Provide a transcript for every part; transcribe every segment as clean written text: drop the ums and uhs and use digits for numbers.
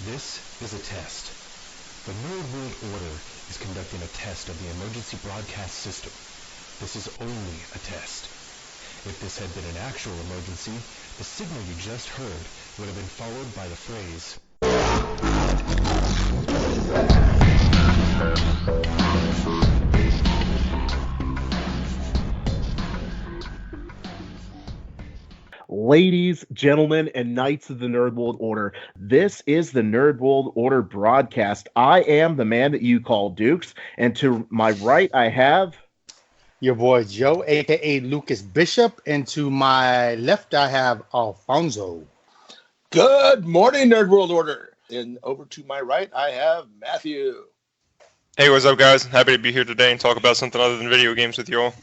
This is a test. The Nerd World Order is conducting a test of the emergency broadcast system. This is only a test. If this had been an actual emergency, the signal you just heard would have been followed by the phrase, Ladies, gentlemen, and knights of the Nerd World Order, this is the Nerd World Order broadcast. I am the man that you call Dukes, and to my right I have your boy Joe, aka Lucas Bishop, and to my left I have Alfonso. Good morning, Nerd World Order. And over to my right I have Matthew. Hey, what's up, guys? Happy to be here today and talk about something other than video games with you all.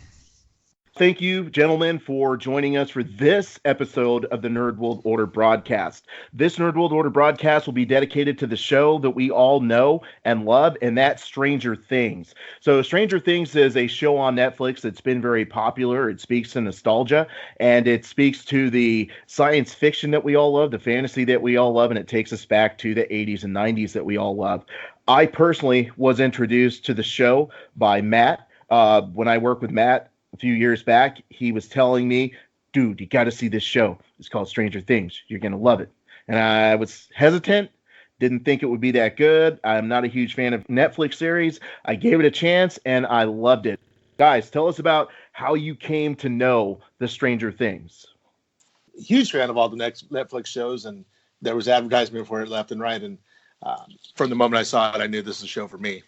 Thank you, gentlemen, for joining us for this episode of the Nerd World Order broadcast. This Nerd World Order broadcast will be dedicated to the show that we all know and love, and that's Stranger Things. So Stranger Things is a show on Netflix that's been very popular. It speaks to nostalgia, and it speaks to the science fiction that we all love, the fantasy that we all love, and it takes us back to the 80s and 90s that we all love. I personally was introduced to the show by Matt. When I worked with Matt a few years back, he was telling me, dude, you got to see this show. It's called Stranger Things. You're going to love it. And I was hesitant, didn't think it would be that good. I'm not a huge fan of Netflix series. I gave it a chance, and I loved it. Guys, tell us about how you came to know the Stranger Things. Huge fan of all the next Netflix shows, and there was advertisement for it left and right. And from the moment I saw it, I knew this is a show for me.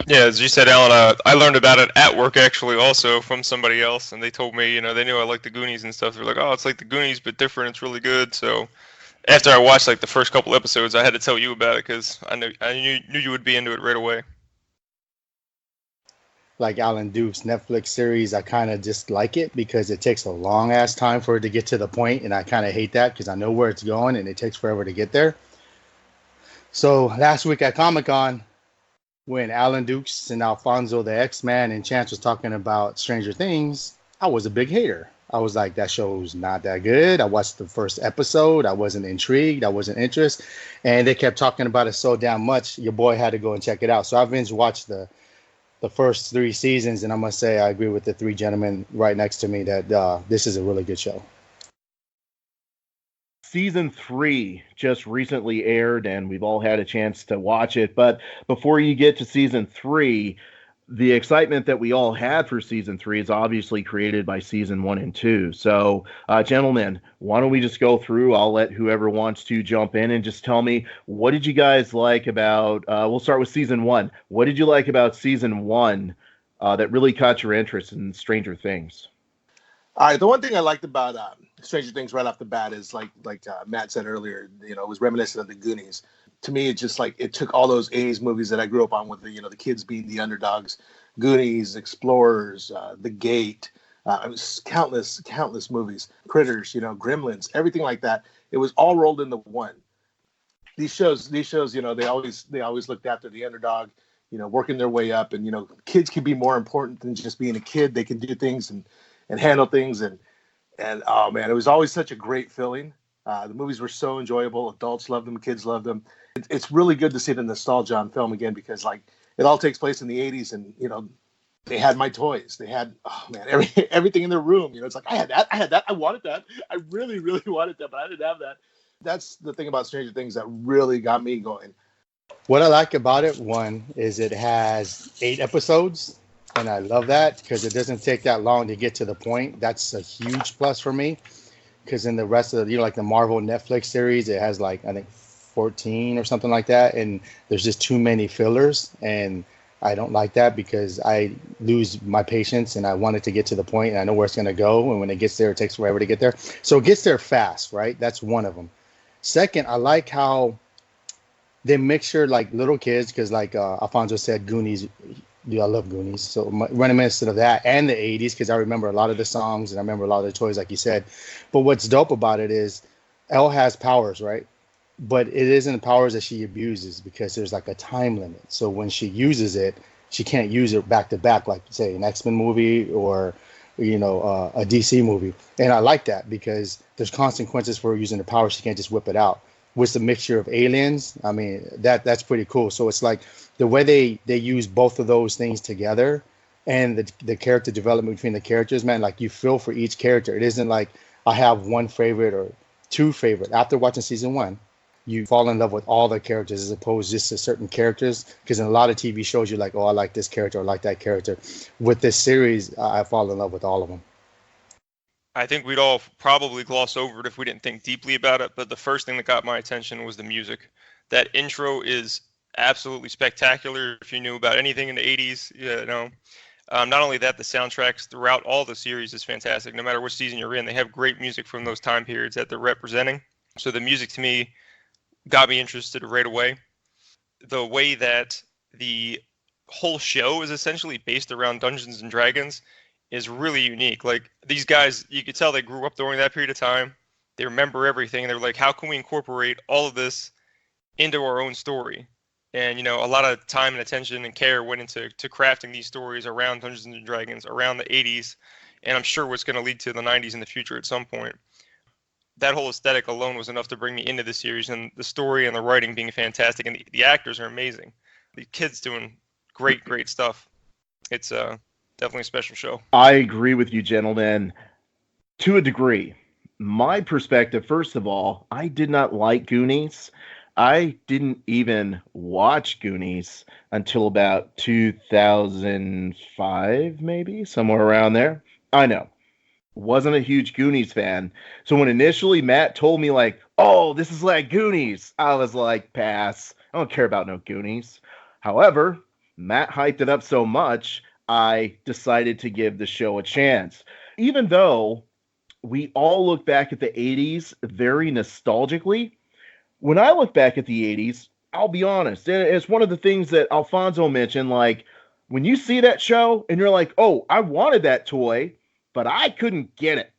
Yeah, as you said, Alan, I learned about it at work, actually, also from somebody else, and they told me, they knew I liked the Goonies and stuff. They're like, oh, it's like the Goonies, but different. It's really good. So after I watched, the first couple episodes, I had to tell you about it because I knew you would be into it right away. Like Alan Duke's Netflix series, I kind of just like it because it takes a long-ass time for it to get to the point, and I kind of hate that because I know where it's going, and it takes forever to get there. So last week at Comic-Con, when Alan Dukes and Alfonso the X-Man and Chance was talking about Stranger Things, I was a big hater. I was like, that show's not that good. I watched the first episode. I wasn't intrigued. I wasn't interested. And they kept talking about it so damn much, your boy had to go and check it out. So I've binge watched the first 3 seasons, and I must say I agree with the 3 gentlemen right next to me that this is a really good show. Season 3 just recently aired, and we've all had a chance to watch it. But before you get to Season 3, the excitement that we all had for Season 3 is obviously created by Season 1 and 2. So, gentlemen, why don't we just go through? I'll let whoever wants to jump in and just tell me, what did you guys like about, we'll start with Season 1. What did you like about Season 1 that really caught your interest in Stranger Things? All right, the one thing I liked about Stranger Things right off the bat is like Matt said earlier, it was reminiscent of the Goonies. To me, it just it took all those 80s movies that I grew up on with the kids being the underdogs, Goonies, Explorers, The Gate, it was countless movies, Critters, Gremlins, everything like that. It was all rolled into one. These shows, they always looked after the underdog, working their way up, and kids can be more important than just being a kid. They can do things and handle things, and oh man, it was always such a great feeling. The movies were so enjoyable. Adults loved them, kids loved them. It's really good to see the nostalgia on film again because it all takes place in the 80s, and they had my toys. They had everything in their room. It's like I had that, I wanted that. I really, really wanted that, but I didn't have that. That's the thing about Stranger Things that really got me going. What I like about it, one, is it has 8 episodes. And I love that because it doesn't take that long to get to the point. That's a huge plus for me because in the rest of like the Marvel Netflix series, it has I think 14 or something like that. And there's just too many fillers. And I don't like that because I lose my patience and I want it to get to the point and I know where it's going to go. And when it gets there, it takes forever to get there. So it gets there fast, right? That's one of them. Second, I like how they mixture little kids because Alfonso said, Goonies. Dude, I love Goonies. So reminiscent of that and the 80s because I remember a lot of the songs and I remember a lot of the toys, like you said. But what's dope about it is Elle has powers, right? But it isn't powers that she abuses because there's a time limit. So when she uses it, she can't use it back to back, like say an X-Men movie or a DC movie. And I like that because there's consequences for using the power. She can't just whip it out. with a mixture of aliens. I mean, that's pretty cool. So it's like the way they use both of those things together, and the character development between the characters, man, like you feel for each character. It isn't like I have one favorite or two favorite. After watching season 1, you fall in love with all the characters as opposed just to certain characters. Because in a lot of TV shows, you're like, oh, I like this character, I like that character. With this series, I fall in love with all of them. I think we'd all probably gloss over it if we didn't think deeply about it, but the first thing that got my attention was the music. That intro is absolutely spectacular. If you knew about anything in the 80s, you know. Not only that, the soundtracks throughout all the series is fantastic. No matter what season you're in, they have great music from those time periods that they're representing. So the music to me got me interested right away. The way that the whole show is essentially based around Dungeons and Dragons is really unique. Like, these guys, you could tell they grew up during that period of time. They remember everything. They're like, how can we incorporate all of this into our own story? And, you know, a lot of time and attention and care went into crafting these stories around Dungeons and Dragons, around the 80s, and I'm sure what's going to lead to the 90s in the future at some point. That whole aesthetic alone was enough to bring me into the series, and the story and the writing being fantastic, and the actors are amazing. The kids doing great stuff. It's definitely a special show. I agree with you, gentlemen, to a degree. My perspective, first of all, I did not like Goonies. I didn't even watch Goonies until about 2005, maybe, somewhere around there. I know. Wasn't a huge Goonies fan. So when initially Matt told me, like, oh, this is like Goonies, I was like, pass. I don't care about no Goonies. However, Matt hyped it up so much, I decided to give the show a chance. Even though we all look back at the 80s very nostalgically, when I look back at the 80s, I'll be honest, and it's one of the things that Alfonso mentioned, like, when you see that show and you're like, oh, I wanted that toy, but I couldn't get it.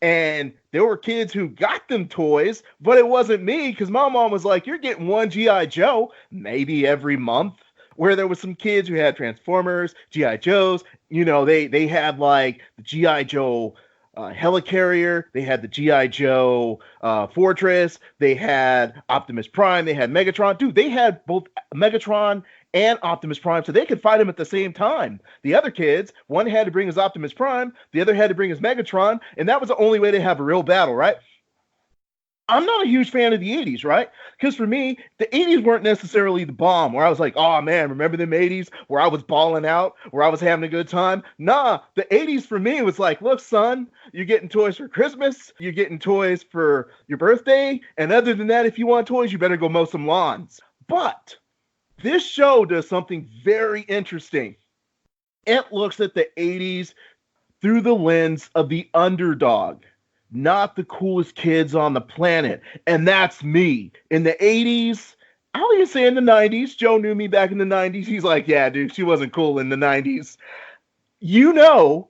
And there were kids who got them toys, but it wasn't me, because my mom was like, you're getting one G.I. Joe maybe every month, where there was some kids who had Transformers, G.I. Joes. You know, they had like the G.I. Joe Helicarrier, they had the G.I. Joe Fortress, they had Optimus Prime, they had Megatron. Dude, they had both Megatron and Optimus Prime, so they could fight him at the same time. The other kids, one had to bring his Optimus Prime, the other had to bring his Megatron, and that was the only way to have a real battle, right? I'm not a huge fan of the 80s, right? Because for me, the 80s weren't necessarily the bomb where I was like, oh man, remember them 80s where I was balling out, where I was having a good time? Nah, the 80s for me was like, look, son, you're getting toys for Christmas, you're getting toys for your birthday, and other than that, if you want toys, you better go mow some lawns. But this show does something very interesting. It looks at the 80s through the lens of the underdog. Not the coolest kids on the planet. And that's me. In the 80s, I'll even say in the 90s, Joe knew me back in the 90s. He's like, yeah, dude, she wasn't cool in the 90s. You know,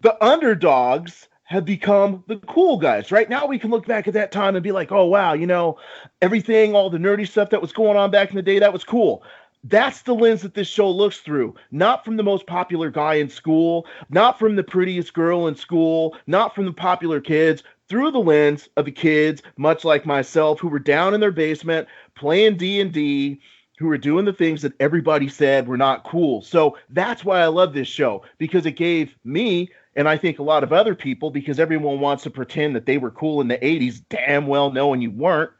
the underdogs have become the cool guys. Right now we can look back at that time and be like, oh, wow, you know, everything, all the nerdy stuff that was going on back in the day, that was cool. That's the lens that this show looks through. Not from the most popular guy in school, not from the prettiest girl in school, not from the popular kids, through the lens of the kids, much like myself, who were down in their basement playing D&D, who were doing the things that everybody said were not cool. So that's why I love this show, because it gave me, and I think a lot of other people, because everyone wants to pretend that they were cool in the 80s, damn well knowing you weren't,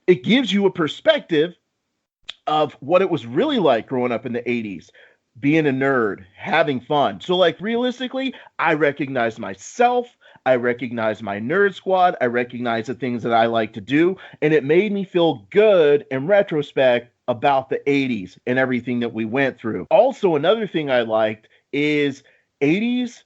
it gives you a perspective of what it was really like growing up in the 80s, being a nerd, having fun. So, like, realistically, I recognize myself, I recognize my nerd squad, I recognize the things that I like to do, and it made me feel good in retrospect about the 80s and everything that we went through. Also, another thing I liked is 80s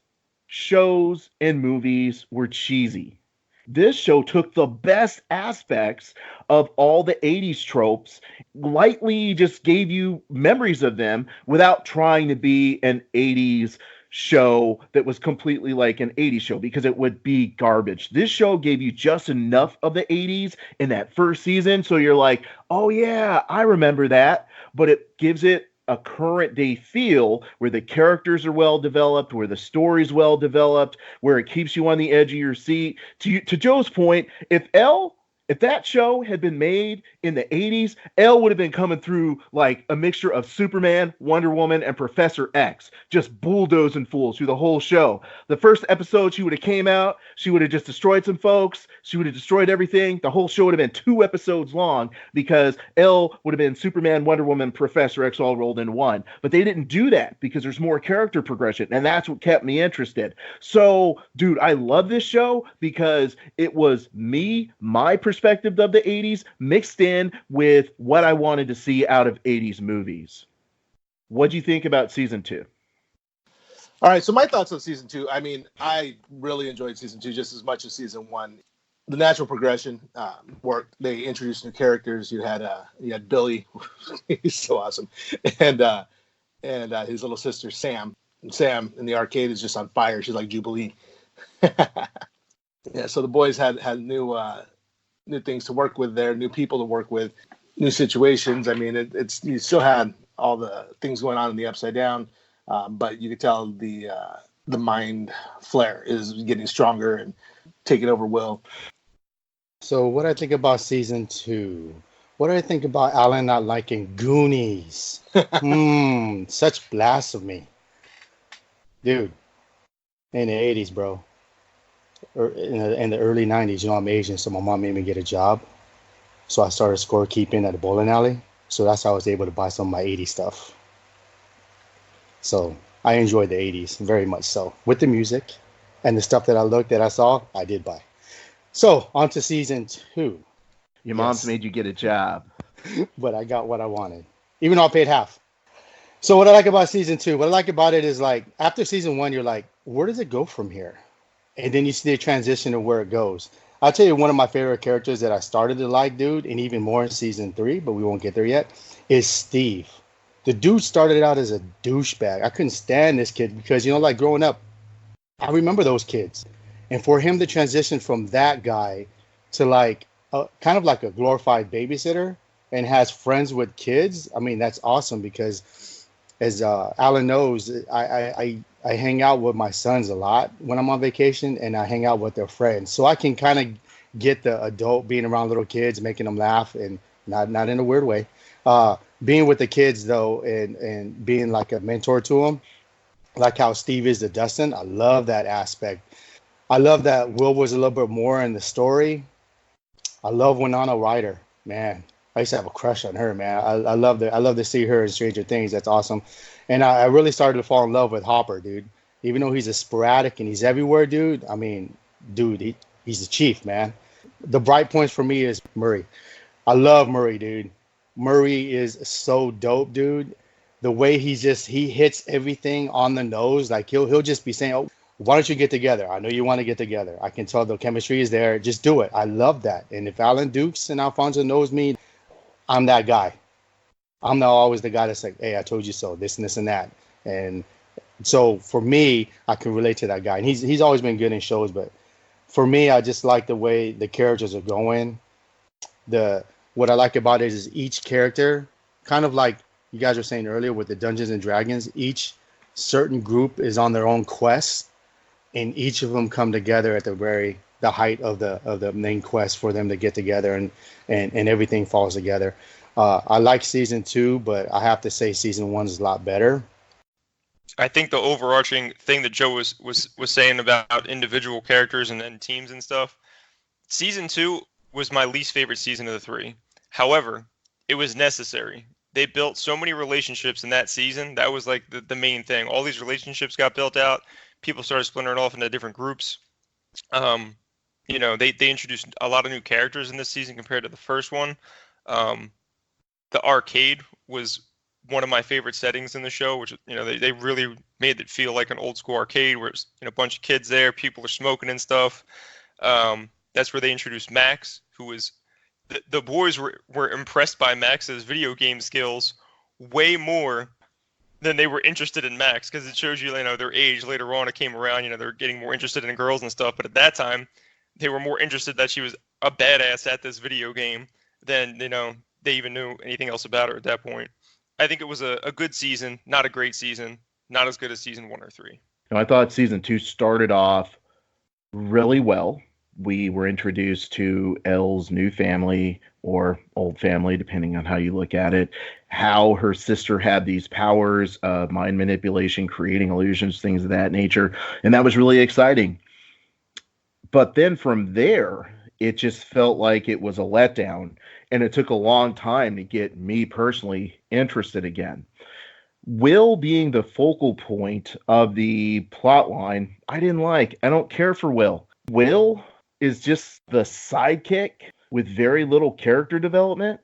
shows and movies were cheesy. This show took the best aspects of all the 80s tropes, lightly just gave you memories of them without trying to be an 80s show that was completely like an 80s show, because it would be garbage. This show gave you just enough of the 80s in that first season, so you're like, oh yeah, I remember that, but it gives it a current day feel where the characters are well developed, where the story's well developed, where it keeps you on the edge of your seat. To Joe's point, if Elle If that show had been made in the 80s, Elle would have been coming through like a mixture of Superman, Wonder Woman, and Professor X, just bulldozing fools through the whole show. The first episode, she would have came out, she would have just destroyed some folks, she would have destroyed everything. The whole show would have been 2 episodes long because Elle would have been Superman, Wonder Woman, Professor X all rolled in one. But they didn't do that because there's more character progression, and that's what kept me interested. So, dude, I love this show because it was me, my perspective of the 80s mixed in with what I wanted to see out of 80s movies. What do you think about season 2? All right, so my thoughts on season 2. I mean, I really enjoyed season 2 just as much as season 1. The natural progression worked. They introduced new characters. You had Billy, he's so awesome, and his little sister Sam. And Sam in the arcade is just on fire. She's like Jubilee. Yeah, so the boys had new things to work with there, new people to work with, new situations. I mean, it's you still had all the things going on in the Upside Down, but you could tell the mind flare is getting stronger and taking over Will. So what I think about season 2? What do I think about Alan not liking Goonies? Such blasphemy, dude. In the 80s, bro. Or in the early 90s, you know, I'm Asian, so my mom made me get a job. So I started scorekeeping at a bowling alley. So that's how I was able to buy some of my 80s stuff. So I enjoyed the 80s very much so. With the music and the stuff that I saw, I did buy. So on to season 2. Your mom's made you get a job. But I got what I wanted, even though I paid half. So what I like about season 2, what I like about it is like after season 1, you're like, where does it go from here? And then you see the transition of where it goes. I'll tell you one of my favorite characters that I started to like, dude, and even more in season 3, but we won't get there yet, is Steve. The dude started out as a douchebag. I couldn't stand this kid because, you know, like growing up, I remember those kids. And for him to transition from that guy to like kind of like a glorified babysitter and has friends with kids, I mean, that's awesome because as Alan knows, I hang out with my sons a lot when I'm on vacation, and I hang out with their friends. So I can kind of get the adult being around little kids, making them laugh, and not in a weird way. Being with the kids, though, and being like a mentor to them, like how Steve is to Dustin. I love that aspect. I love that Will was a little bit more in the story. I love Winona Ryder, man. I used to have a crush on her, man. I love to see her in Stranger Things. That's awesome. And I really started to fall in love with Hopper, dude. Even though he's a sporadic and he's everywhere, dude. I mean, dude, he's the chief, man. The bright points for me is Murray. I love Murray, dude. Murray is so dope, dude. The way he hits everything on the nose. Like he'll just be saying, "Oh, why don't you get together? I know you want to get together. I can tell the chemistry is there. Just do it." I love that. And if Alan Dukes and Alfonso knows me, I'm that guy. I'm not always the guy that's like, "Hey, I told you so, this and this and that." And so for me, I can relate to that guy. And he's always been good in shows, but for me, I just like the way the characters are going. What I like about it is each character, kind of like you guys were saying earlier with the Dungeons and Dragons, each certain group is on their own quest, and each of them come together at the height of the main quest for them to get together, and everything falls together. I like season 2, but I have to say season 1 is a lot better. I think the overarching thing that Joe was saying about individual characters and teams and stuff, season 2 was my least favorite season of the 3. However, it was necessary. They built so many relationships in that season. That was like the main thing. All these relationships got built out. People started splintering off into different groups. You know, they introduced a lot of new characters in this season compared to the first one. The arcade was one of my favorite settings in the show, which, you know, they really made it feel like an old school arcade where it's, you know, a bunch of kids there, people are smoking and stuff. That's where they introduced Max, who was the boys were impressed by Max's video game skills way more than they were interested in Max, because it shows you, you know, their age. Later on, it came around, you know, they're getting more interested in girls and stuff. But at that time, they were more interested that she was a badass at this video game than, you know, they even knew anything else about her at that point. I think it was a good season, not a great season, not as good as season 1 or 3. I thought season 2 started off really well. we were introduced to Elle's new family or old family, depending on how you look at it, how her sister had these powers of mind manipulation, creating illusions, things of that nature. And that was really exciting. But then from there, it just felt like it was a letdown. And it took a long time to get me personally interested again. Will being the focal point of the plot line, I didn't like. I don't care for Will. Will is just the sidekick with very little character development.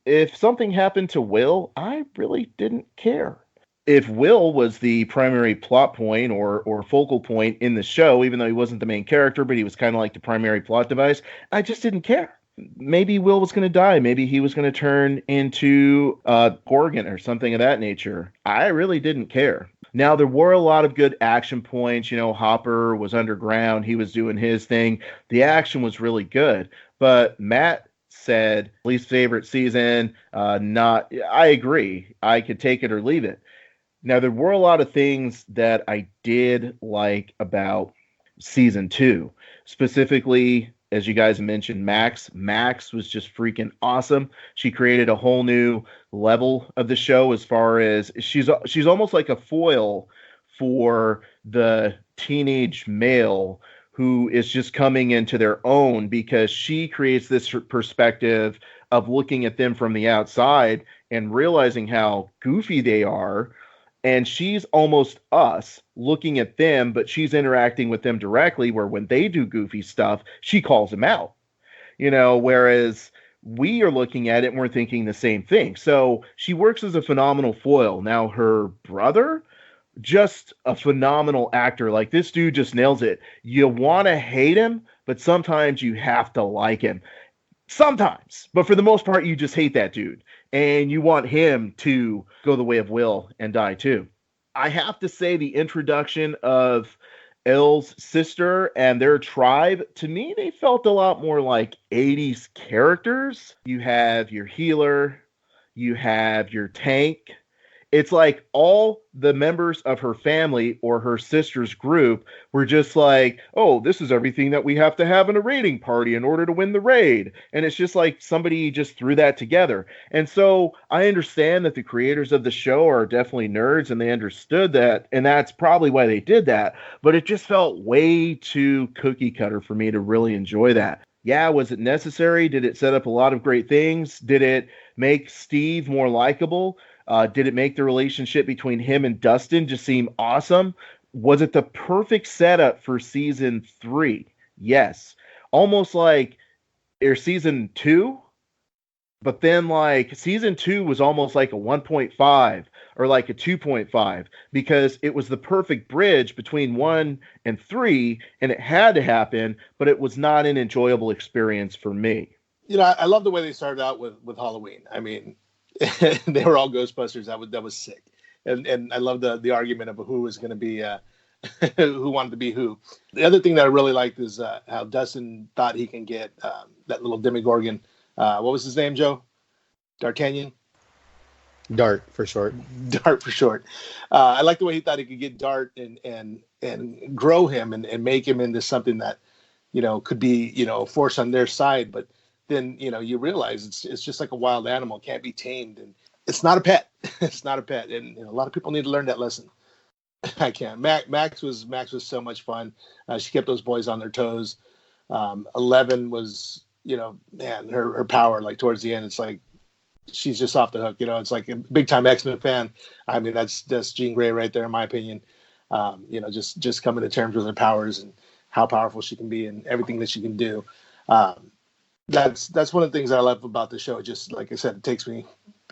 If something happened to Will, I really didn't care. If Will was the primary plot point or focal point in the show, even though he wasn't the main character, but he was kind of like the primary plot device, I just didn't care. Maybe Will was going to die. Maybe he was going to turn into Gorgon or something of that nature. I really didn't care. Now, there were a lot of good action points. You know, Hopper was underground. He was doing his thing. The action was really good. But Matt said, least favorite season, not. I agree. I could take it or leave it. Now, there were a lot of things that I did like about season 2. Specifically, as you guys mentioned, Max. Max was just freaking awesome. She created a whole new level of the show as far as she's almost like a foil for the teenage male who is just coming into their own, because she creates this perspective of looking at them from the outside and realizing how goofy they are. And she's almost us looking at them, but she's interacting with them directly, where when they do goofy stuff, she calls them out, you know, whereas we are looking at it and we're thinking the same thing. So she works as a phenomenal foil. Now, her brother, just a phenomenal actor. Like, this dude just nails it. You want to hate him, but sometimes you have to like him. Sometimes, but for the most part, you just hate that dude. And you want him to go the way of Will and die too. I have to say, the introduction of Elle's sister and their tribe, to me, they felt a lot more like 80s characters. You have your healer, you have your tank. It's like all the members of her family or her sister's group were just like, oh, this is everything that we have to have in a raiding party in order to win the raid. And it's just like somebody just threw that together. And so I understand that the creators of the show are definitely nerds and they understood that. And that's probably why they did that. But it just felt way too cookie cutter for me to really enjoy that. Yeah, was it necessary? Did it set up a lot of great things? Did it make Steve more likable? Did it make the relationship between him and Dustin just seem awesome? Was it the perfect setup for season 3? Yes. Almost like season 2, but then like season 2 was almost like a 1.5 or like a 2.5, because it was the perfect bridge between 1 and 3, and it had to happen, but it was not an enjoyable experience for me. You know, I love the way they started out with Halloween. I mean, they were all Ghostbusters. That was sick, and I love the argument of who was going to be who wanted to be who. The other thing that I really liked is how Dustin thought he can get that little Demogorgon. What was his name, Joe? D'Artagnan. Dart for short. Dart for short. I like the way he thought he could get Dart and grow him and make him into something that, you know, could be, you know, a force on their side, but then, you know, you realize it's just like a wild animal, can't be tamed, and it's not a pet. It's not a pet, and you know, a lot of people need to learn that lesson. I can't. Max was so much fun. She kept those boys on their toes. 11 was, you know, man, her power, like towards the end, it's like she's just off the hook. You know, it's like a big time X-Men fan. I mean, that's Jean Grey right there, in my opinion. You know, just coming to terms with her powers and how powerful she can be and everything that she can do. That's one of the things I love about the show. Just like I said, it takes me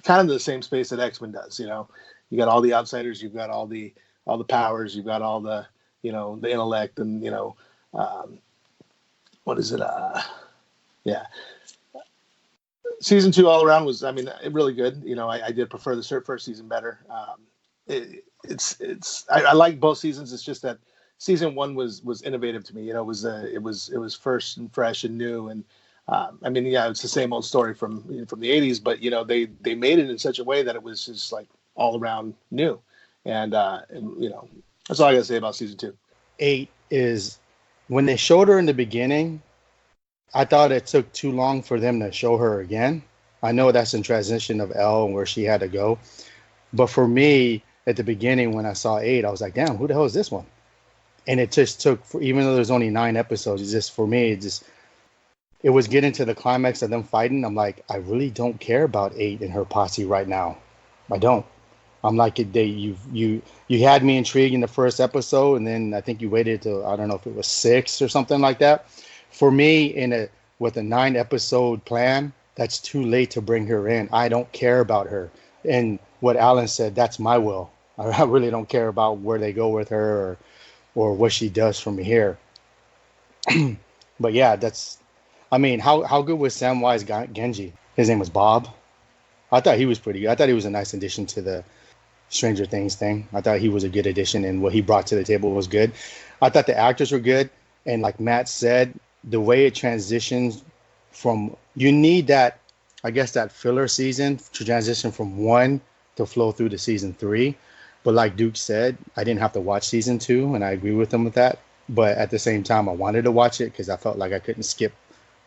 kind of to the same space that X-Men does. You know, you got all the outsiders, you've got all the powers, you've got all the, you know, the intellect, and you know, what is it? Yeah. Season 2 all around was, I mean, really good. You know, I did prefer the first season better. I like both seasons. It's just that season 1 was innovative to me. You know, it was first and fresh and new. And I mean, yeah, it's the same old story from the 80s, but you know, they made it in such a way that it was just like all around new. And you know, that's all I gotta say about season 2. 8 is when they showed her in the beginning, I thought it took too long for them to show her again. I know that's in transition of L and where she had to go. But for me, at the beginning when I saw 8, I was like, damn, who the hell is this one? And it just took, even though there's only 9 episodes, it's just, for me, it was getting to the climax of them fighting. I'm like, I really don't care about 8 and her posse right now. I don't. I'm like, you had me intrigued in the first episode, and then I think you waited till, I don't know if it was 6 or something like that. For me, with a 9-episode plan, that's too late to bring her in. I don't care about her. And what Alan said, that's my will. I really don't care about where they go with her or what she does from here. But yeah, how good was Samwise Genji? His name was Bob. I thought he was pretty good. I thought he was a nice addition to the Stranger Things thing. I thought he was a good addition, and what he brought to the table was good. I thought the actors were good. And like Matt said, the way it transitions you need that, I guess, that filler season to transition from 1 to flow through to season 3. But like Duke said, I didn't have to watch season 2, and I agree with him with that. But at the same time, I wanted to watch it because I felt like I couldn't skip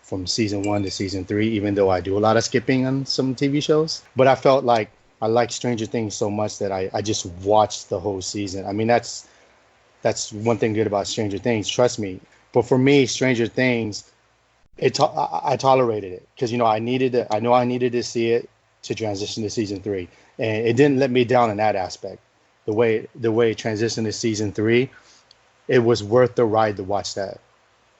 from season 1 to season 3, even though I do a lot of skipping on some TV shows. But I felt like I liked Stranger Things so much that I just watched the whole season. I mean, that's one thing good about Stranger Things, trust me. But for me, Stranger Things, I tolerated it because, I know I needed to see it to transition to season 3, and it didn't let me down in that aspect. The way it transitioned to season 3, it was worth the ride to watch that.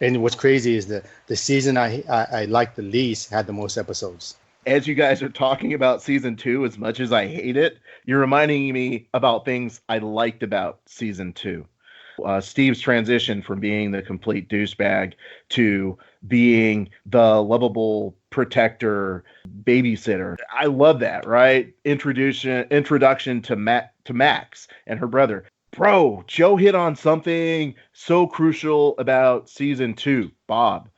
And what's crazy is the season I liked the least had the most episodes. As you guys are talking about season 2, as much as I hate it, you're reminding me about things I liked about season 2. Steve's transition from being the complete douchebag to being the lovable protector, babysitter. I love that, right? Introduction to Max and her brother. Bro, Joe hit on something so crucial about season 2, Bob.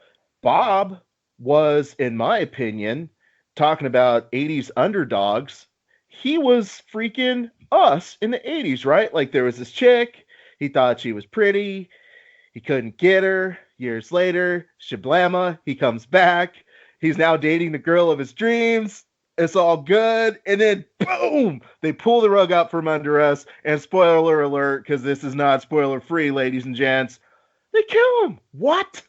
Bob was, in my opinion, talking about 80s underdogs. He was freaking us in the 80s, right? Like, there was this chick. He thought she was pretty. He couldn't get her. Years later, shablama, he comes back. He's now dating the girl of his dreams. It's all good. And then, boom, they pull the rug out from under us. And spoiler alert, because this is not spoiler free, ladies and gents, they kill him. What?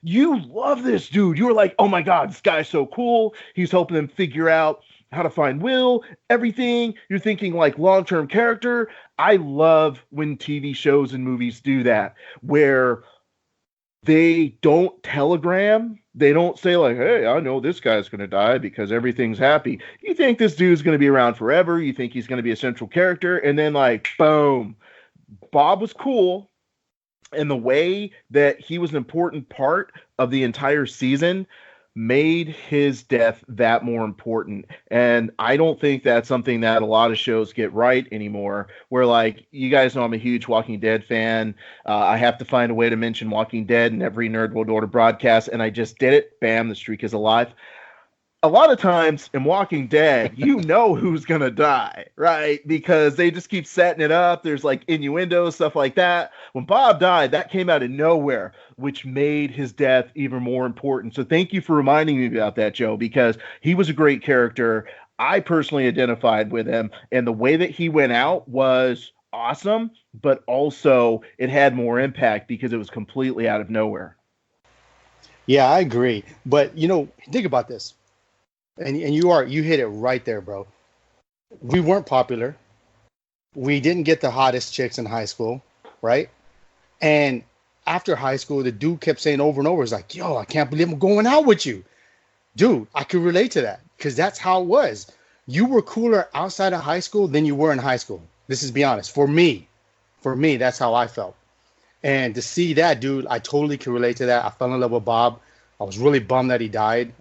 You love this dude. You were like, oh my God, this guy's so cool. He's helping them figure out how to find Will, everything. You're thinking like long-term character. I love when TV shows and movies do that, where they don't telegram. They don't say like, hey, I know this guy's going to die because everything's happy. You think this dude's going to be around forever. You think he's going to be a central character. And then like, boom, Bob was cool. And the way that he was an important part of the entire season made his death that more important. And I don't think that's something that a lot of shows get right anymore, where like, you guys know I'm a huge Walking Dead fan. I have to find a way to mention Walking Dead in every Nerd World Order broadcast, and I just did it. Bam, the streak is alive. A lot of times in Walking Dead, you know who's going to die, right? Because they just keep setting it up. There's like innuendo, stuff like that. When Bob died, that came out of nowhere, which made his death even more important. So thank you for reminding me about that, Joe, because he was a great character. I personally identified with him, and the way that he went out was awesome, but also it had more impact because it was completely out of nowhere. Yeah, I agree. But, think about this. And you hit it right there, bro. We weren't popular. We didn't get the hottest chicks in high school, right? And after high school, the dude kept saying over and over, "It's like, yo, I can't believe I'm going out with you." Dude, I could relate to that because that's how it was. You were cooler outside of high school than you were in high school. This is be honest. For me, that's how I felt. And to see that, dude, I totally can relate to that. I fell in love with Bob. I was really bummed that he died.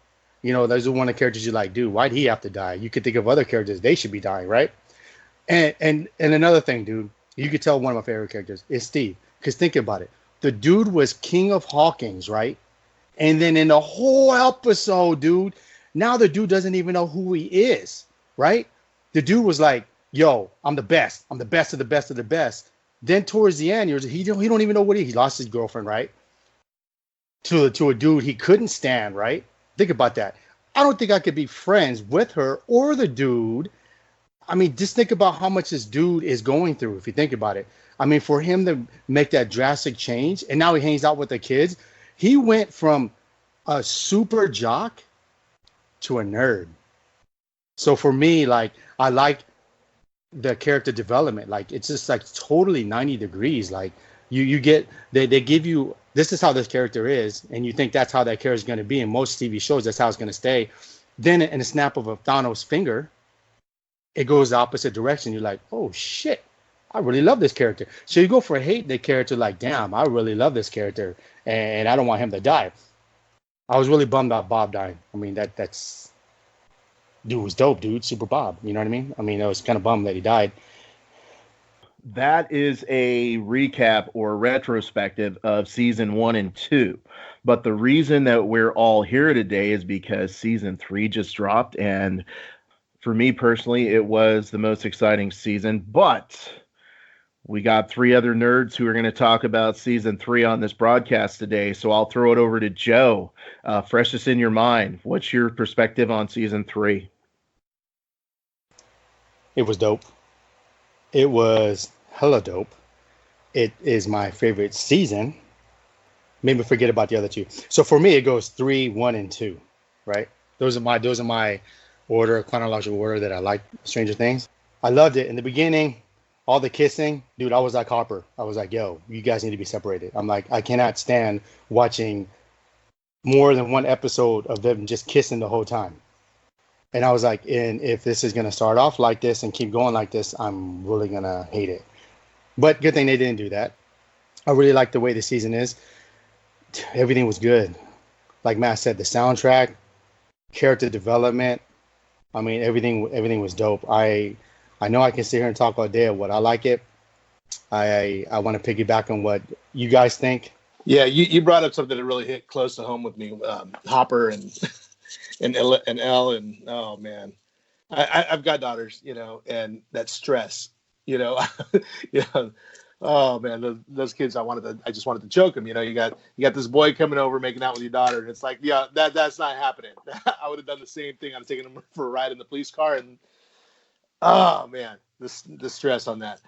Those are one of the characters you're like, dude, why'd he have to die? You could think of other characters, they should be dying, right? And another thing, dude, you could tell one of my favorite characters is Steve. Because think about it. The dude was king of Hawkins, right? And then in the whole episode, dude, now the dude doesn't even know who he is, right? The dude was like, yo, I'm the best. I'm the best of the best of the best. Then towards the end, he don't even know what he lost his girlfriend, right? to a dude he couldn't stand, right? Think about that. I don't think I could be friends with her or the dude. I mean, just think about how much this dude is going through if you think about it. I mean, for him to make that drastic change, and now he hangs out with the kids, he went from a super jock to a nerd. So for me, like, I like the character development. Like, it's just like totally 90 degrees. Like, you get, they give you, this is how this character is, and you think that's how that character is going to be. In most TV shows, that's how it's going to stay. Then in a snap of a Thanos finger, it goes the opposite direction. You're like, oh shit, I really love this character. So you go for hate the character, like, damn, I really love this character, and I don't want him to die. I was really bummed out Bob dying. I mean, that's dude was dope, dude. Super Bob. You know what I mean? I mean, I was kind of bummed that he died. That is a recap or retrospective of season 1 and 2. But the reason that we're all here today is because season 3 just dropped. And for me personally, it was the most exciting season. But we got 3 other nerds who are going to talk about season 3 on this broadcast today. So I'll throw it over to Joe. Freshest in your mind, what's your perspective on season 3? It was dope. It was hella dope. It is my favorite season. Made me forget about the other 2. So for me, it goes 3, 1, and 2. Right? Those are my order, chronological order that I like Stranger Things. I loved it in the beginning. All the kissing, dude. I was like Hopper. I was like, yo, you guys need to be separated. I'm like, I cannot stand watching more than one episode of them just kissing the whole time. And I was like, and if this is going to start off like this and keep going like this, I'm really going to hate it. But good thing they didn't do that. I really like the way the season is. Everything was good. Like Matt said, the soundtrack, character development. I mean, everything was dope. I know I can sit here and talk all day of what I like it. I want to piggyback on what you guys think. Yeah, you brought up something that really hit close to home with me. Hopper and Elle, and oh man, I've got daughters, and that stress, you know, oh man, those kids, I just wanted to choke them. You got this boy coming over making out with your daughter, and it's like, yeah, that's not happening. I would have done the same thing. I'd have taken him for a ride in the police car, and oh man, the stress on that.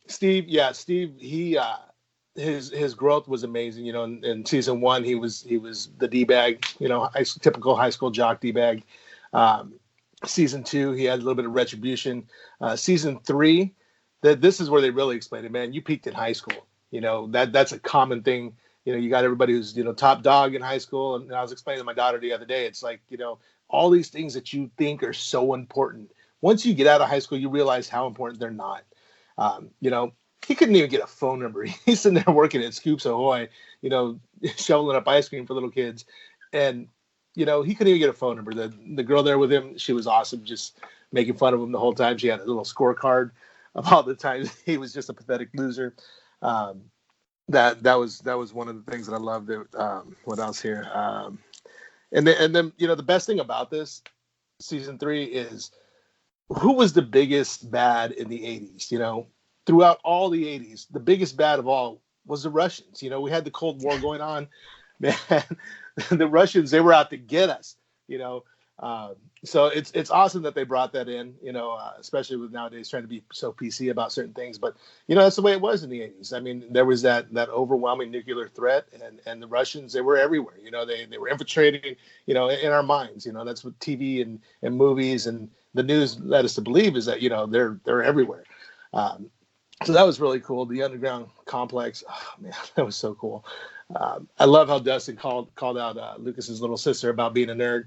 Steve, he his growth was amazing. In season 1, he was the D-bag, typical high school jock D-bag. Season 2, he had a little bit of retribution. Season 3, this is where they really explained it, man. You peaked in high school. That's a common thing. You got everybody who's, top dog in high school. And I was explaining to my daughter the other day, it's like, all these things that you think are so important. Once you get out of high school, you realize how important they're not. He couldn't even get a phone number. He's sitting there working at Scoops Ahoy, shoveling up ice cream for little kids. And, he couldn't even get a phone number. The girl there with him, she was awesome, just making fun of him the whole time. She had a little scorecard of all the times he was just a pathetic loser. That was one of the things that I loved. What else here? And then the best thing about this season 3 is who was the biggest bad in the 80s, throughout all the 80s, the biggest bad of all was the Russians. We had the Cold War going on, man. The Russians, they were out to get us, so it's awesome that they brought that in, especially with nowadays trying to be so PC about certain things. But, that's the way it was in the 80s. I mean, there was that overwhelming nuclear threat, and the Russians, they were everywhere. They were infiltrating, in our minds. That's what TV and movies and the news led us to believe, is that, they're everywhere. So that was really cool. The underground complex, oh man, that was so cool. I love how Dustin called out Lucas's little sister about being a nerd.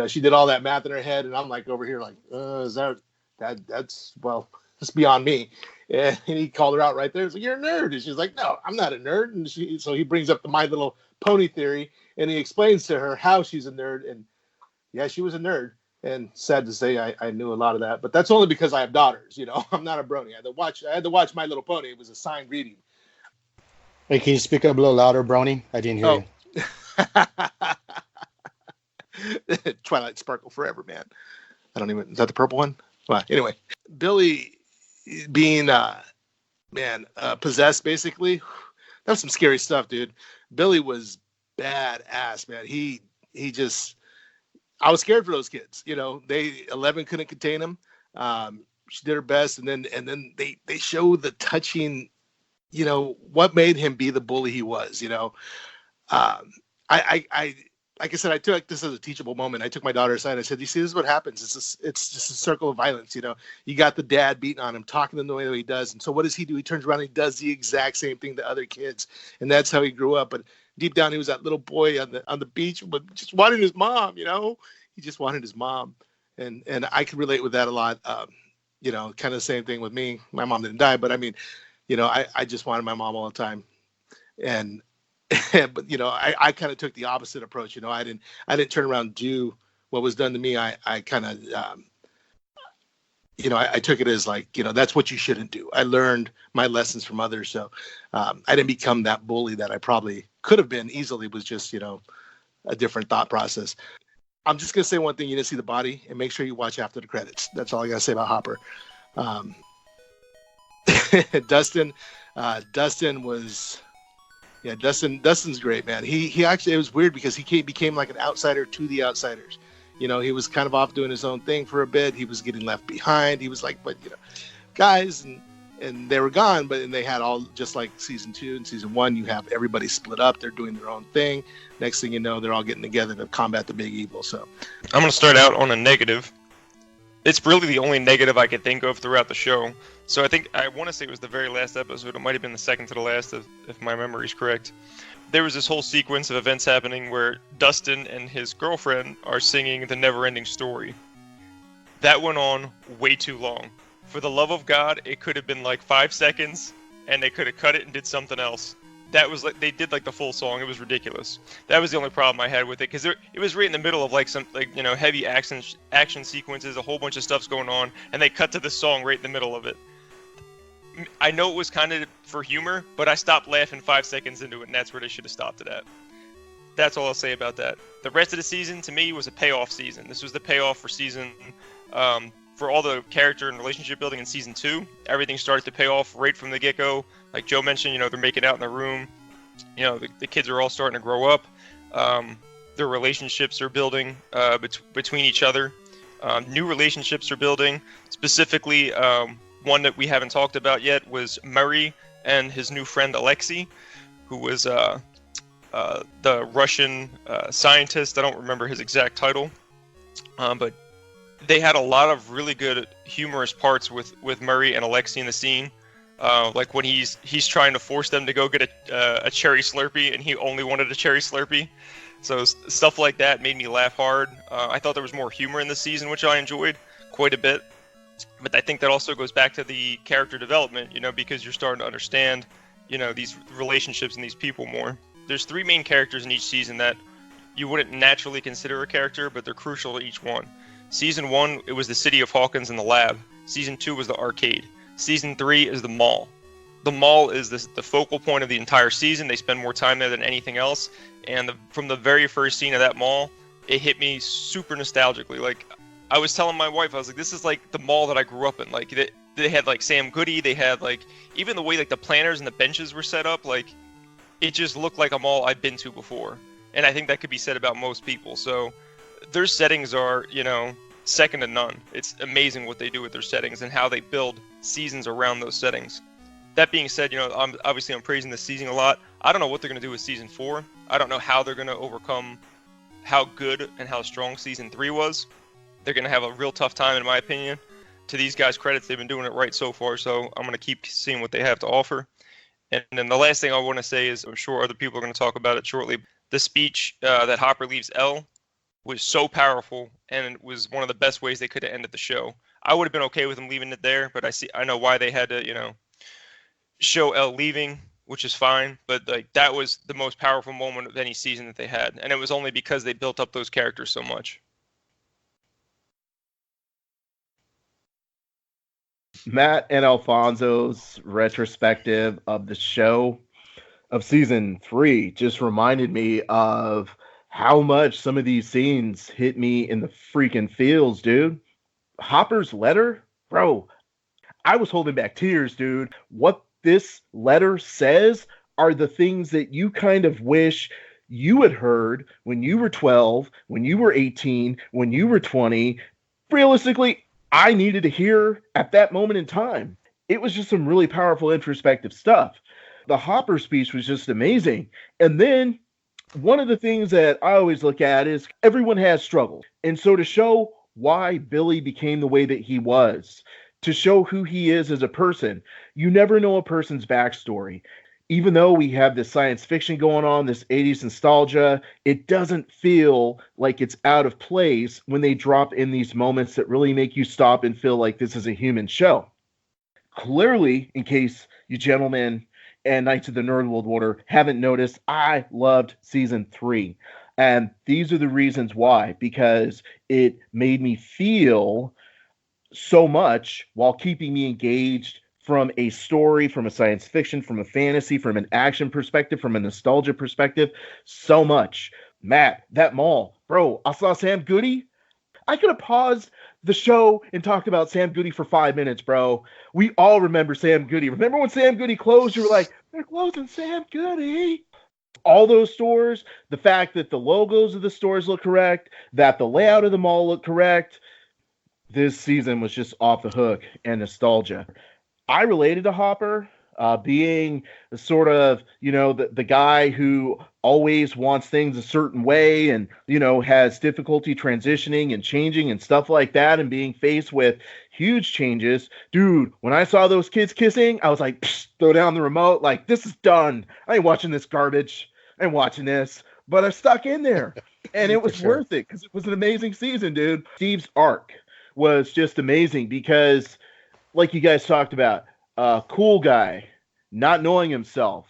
She did all that math in her head, and I'm like over here like, is that's beyond me. And he called her out right there. He's like, you're a nerd. And she's like, no, I'm not a nerd. And so he brings up the My Little Pony theory, and he explains to her how she's a nerd. And yeah, she was a nerd. And sad to say, I knew a lot of that, but that's only because I have daughters. I'm not a brony. I had to watch My Little Pony. It was a signed reading. Hey, can you speak up a little louder, brony? I didn't hear you. Twilight Sparkle Forever, man. I don't even. Is that the purple one? Well, anyway, Billy being possessed, basically. That was some scary stuff, dude. Billy was badass, man. He just, I was scared for those kids. 11 couldn't contain him. She did her best, and then they show the touching, what made him be the bully he was. I like I said, I took this as a teachable moment. I took my daughter aside. I said, "You see, this is what happens. It's just a circle of violence. You got the dad beating on him, talking to him the way that he does, and so what does he do? He turns around and he does the exact same thing to other kids, and that's how he grew up. But deep down, he was that little boy on the beach, but just wanted his mom. He just wanted his mom, and I could relate with that a lot. Kind of the same thing with me. My mom didn't die, but I mean, I just wanted my mom all the time, and but I kind of took the opposite approach. I didn't turn around and do what was done to me. I kind of I took it as like, that's what you shouldn't do. I learned my lessons from others, so I didn't become that bully that I probably could have been easily. It was just a different thought process. I'm just gonna say one thing: you didn't see the body, and make sure you watch after the credits. That's all I gotta say about Hopper. Dustin was. Yeah, Dustin's great, man. He actually, it was weird because he became like an outsider to the outsiders. He was kind of off doing his own thing for a bit. He was getting left behind. He was like, but guys, and they were gone, but and they had all, just like season 2 and season 1, you have everybody split up. They're doing their own thing. Next thing you know, they're all getting together to combat the big evil. So I'm going to start out on a negative. It's really the only negative I could think of throughout the show. So I want to say it was the very last episode. It might have been the second to the last, if my memory is correct. There was this whole sequence of events happening where Dustin and his girlfriend are singing The Never-Ending Story. That went on way too long. For the love of God, it could have been like 5 seconds, and they could have cut it and did something else. That was like, they did like the full song. It was ridiculous. That was the only problem I had with it, because it was right in the middle of like some heavy action sequences, a whole bunch of stuff's going on, and they cut to the song right in the middle of it. I know it was kind of for humor, but I stopped laughing 5 seconds into it, and that's where they should have stopped it at. That's all I'll say about that. The rest of the season, to me, was a payoff season. This was the payoff for for all the character and relationship building in season 2. Everything started to pay off right from the get-go. Like Joe mentioned, they're making out in the room. The kids are all starting to grow up. Their relationships are building between each other. New relationships are building. Specifically, one that we haven't talked about yet was Murray and his new friend Alexei, who was the Russian scientist. I don't remember his exact title, but they had a lot of really good humorous parts with Murray and Alexei in the scene. Like when he's trying to force them to go get a cherry Slurpee, and he only wanted a cherry Slurpee. So stuff like that made me laugh hard. I thought there was more humor in this season, which I enjoyed quite a bit. But I think that also goes back to the character development, because you're starting to understand, these relationships and these people more. There's 3 main characters in each season that you wouldn't naturally consider a character, but they're crucial to each one. Season 1, it was the city of Hawkins and the lab. Season 2 was the arcade. Season 3 is the mall. The mall is the focal point of the entire season. They spend more time there than anything else. And from the very first scene of that mall, it hit me super nostalgically. Like, I was telling my wife, I was like, this is like the mall that I grew up in. Like, they had like Sam Goody. They had like, even the way like the planters and the benches were set up, like, it just looked like a mall I'd been to before. And I think that could be said about most people. So their settings are, second to none. It's amazing what they do with their settings and how they build seasons around those settings. That being said, I'm praising this season a lot. I don't know what they're going to do with season 4. I don't know how they're going to overcome how good and how strong season 3 was. They're going to have a real tough time, in my opinion. To these guys' credits, they've been doing it right so far, so I'm going to keep seeing what they have to offer. And then the last thing I want to say is, I'm sure other people are going to talk about it shortly, the speech that Hopper leaves Elle was so powerful, and it was one of the best ways they could have ended the show. I would have been okay with them leaving it there, but I know why they had to, show Elle leaving, which is fine. But like, that was the most powerful moment of any season that they had, and it was only because they built up those characters so much. Matt and Alfonso's retrospective of the show of season 3 just reminded me of how much some of these scenes hit me in the freaking feels, dude. Hopper's letter, bro, I was holding back tears, dude. What this letter says are the things that you kind of wish you had heard when you were 12, when you were 18, when you were 20. Realistically, I needed to hear at that moment in time. It was just some really powerful introspective stuff. The Hopper speech was just amazing. And then one of the things that I always look at is everyone has struggles. And so to show why Billy became the way that he was, to show who he is as a person, you never know a person's backstory. Even though we have this science fiction going on, this 80s nostalgia, it doesn't feel like it's out of place when they drop in these moments that really make you stop and feel like this is a human show. Clearly, in case you gentlemen and Knights of the Nerd World Order haven't noticed, I loved season 3. And these are the reasons why, because it made me feel so much while keeping me engaged from a story, from a science fiction, from a fantasy, from an action perspective, from a nostalgia perspective, so much. Matt, that mall, bro, I saw Sam Goody. I could have paused the show and talked about Sam Goody for 5 minutes, bro. We all remember Sam Goody. Remember when Sam Goody closed? You were like, they're closing Sam Goody. All those stores, the fact that the logos of the stores look correct, that the layout of the mall looked correct. This season was just off the hook and nostalgia. I related to Hopper, being sort of, the guy who always wants things a certain way and, has difficulty transitioning and changing and stuff like that and being faced with huge changes. Dude, when I saw those kids kissing, I was like, throw down the remote. Like, this is done. I ain't watching this garbage. I ain't watching this. But I stuck in there. And it was worth it because it was an amazing season, dude. Steve's arc was just amazing because, like you guys talked about, cool guy, not knowing himself,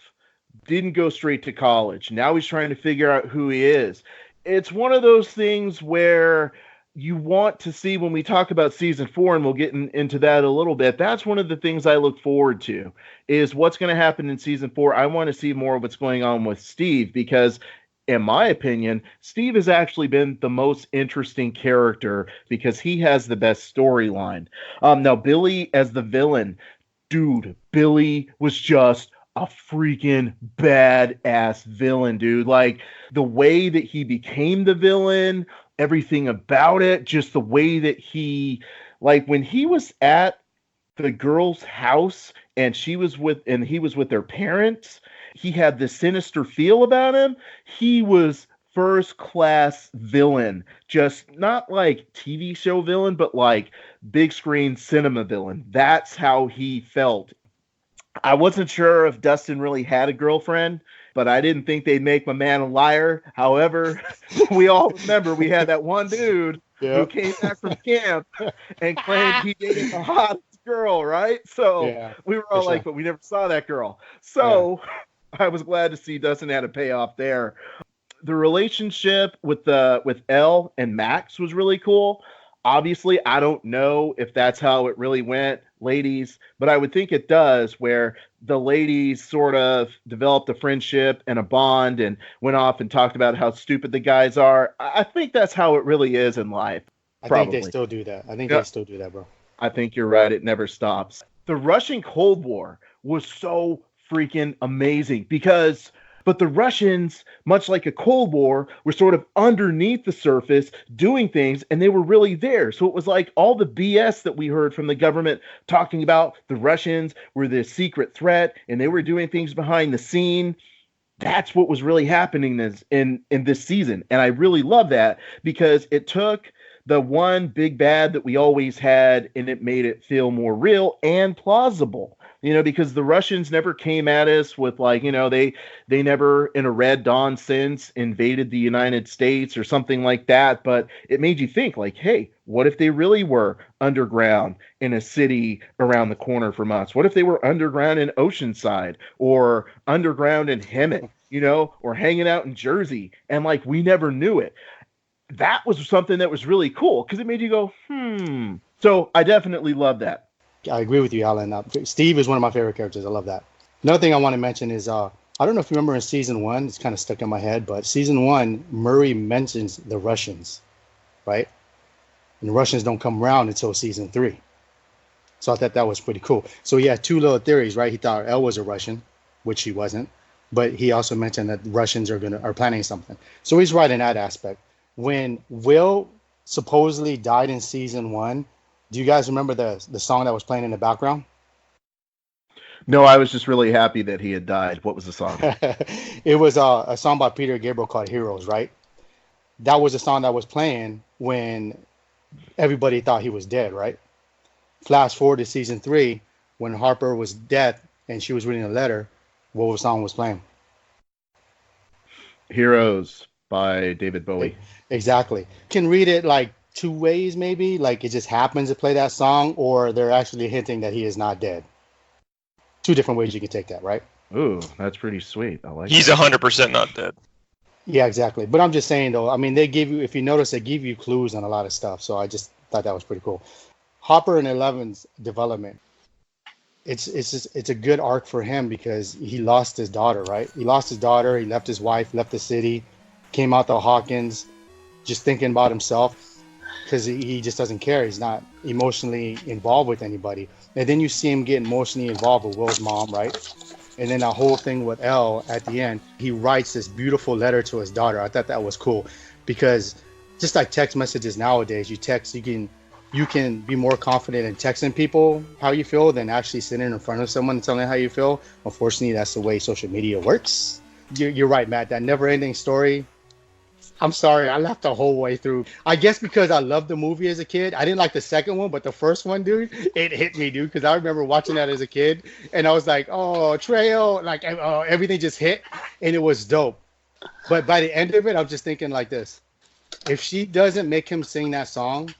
didn't go straight to college. Now he's trying to figure out who he is. It's one of those things where you want to see when we talk about season 4, and we'll get into that a little bit. That's one of the things I look forward to is what's going to happen in season 4. I want to see more of what's going on with Steve because, in my opinion, Steve has actually been the most interesting character because he has the best storyline. Now, Billy as the villain, dude, Billy was just a freaking badass villain, dude. Like, the way that he became the villain, everything about it, just the way that he, like, when he was at the girl's house and he was with their parents, he had this sinister feel about him. He was first class villain, just not like TV show villain, but like big screen cinema villain. That's how he felt. I wasn't sure if Dustin really had a girlfriend, but I didn't think they'd make my man a liar. However, we all remember we had that one dude who came back from camp and claimed he dated the hottest girl, right? So we were all like, but we never saw that girl. So I was glad to see Dustin had a payoff there. The relationship with Elle and Max was really cool. Obviously, I don't know if that's how it really went, ladies, but I would think it does, where the ladies sort of developed a friendship and a bond and went off and talked about how stupid the guys are. I think that's how it really is in life. I think they still do that. They still do that, bro. I think you're right. It never stops. The Russian Cold War was so freaking amazing but the Russians, much like a Cold War, were sort of underneath the surface doing things, and they were really there. So it was like all the BS that we heard from the government talking about the Russians were the secret threat, and they were doing things behind the scene. That's what was really happening in this season. And I really love that because it took the one big bad that we always had, and it made it feel more real and plausible. Because the Russians never came at us with they never in a Red Dawn sense invaded the United States or something like that. But it made you think like, hey, what if they really were underground in a city around the corner from us? What if they were underground in Oceanside or underground in Hemet, or hanging out in Jersey? And we never knew it. That was something that was really cool because it made you go, So I definitely love that. I agree with you, Alan. Steve is one of my favorite characters. I love that. Another thing I want to mention is, I don't know if you remember in season 1, it's kind of stuck in my head, but season 1, Murray mentions the Russians, right? And the Russians don't come around until season 3. So I thought that was pretty cool. So he had two little theories, right? He thought Elle was a Russian, which she wasn't. but he also mentioned that the Russians are planning something. So he's right in that aspect. When Will supposedly died in season 1, do you guys remember the song that was playing in the background? No, I was just really happy that he had died. What was the song? It was a song by Peter Gabriel called Heroes, right? That was a song that was playing when everybody thought he was dead, right? Flash forward to season 3, when Harper was dead and she was reading a letter, what song was playing? Heroes by David Bowie. Exactly. You can read it like 2 ways, maybe. Like it just happens to play that song, or they're actually hinting that he is not dead. 2 different ways you can take that, right? Ooh, that's pretty sweet. I like He's that. 100% not dead. Yeah, exactly. But I'm just saying, though, I mean, they give you, if you notice, they give you clues on a lot of stuff. So I just thought that was pretty cool. Hopper and Eleven's development. It's a good arc for him because he lost his daughter, right? He lost his daughter. He left his wife, left the city, came out to Hawkins, just thinking about himself because he just doesn't care. He's not emotionally involved with anybody. And then you see him get emotionally involved with Will's mom, right? And then that whole thing with Elle at the end, he writes this beautiful letter to his daughter. I thought that was cool because just like text messages nowadays, you can be more confident in texting people how you feel than actually sitting in front of someone and telling them how you feel. Unfortunately, that's the way social media works. You're right, Matt. That never-ending story. I'm sorry, I laughed the whole way through. I guess because I loved the movie as a kid. I didn't like the second one, but the first one, dude, it hit me, dude. Because I remember watching that as a kid, and I was like, "Oh, Trejo!" Like everything just hit, and it was dope. But by the end of it, I'm just thinking like this: if she doesn't make him sing that song,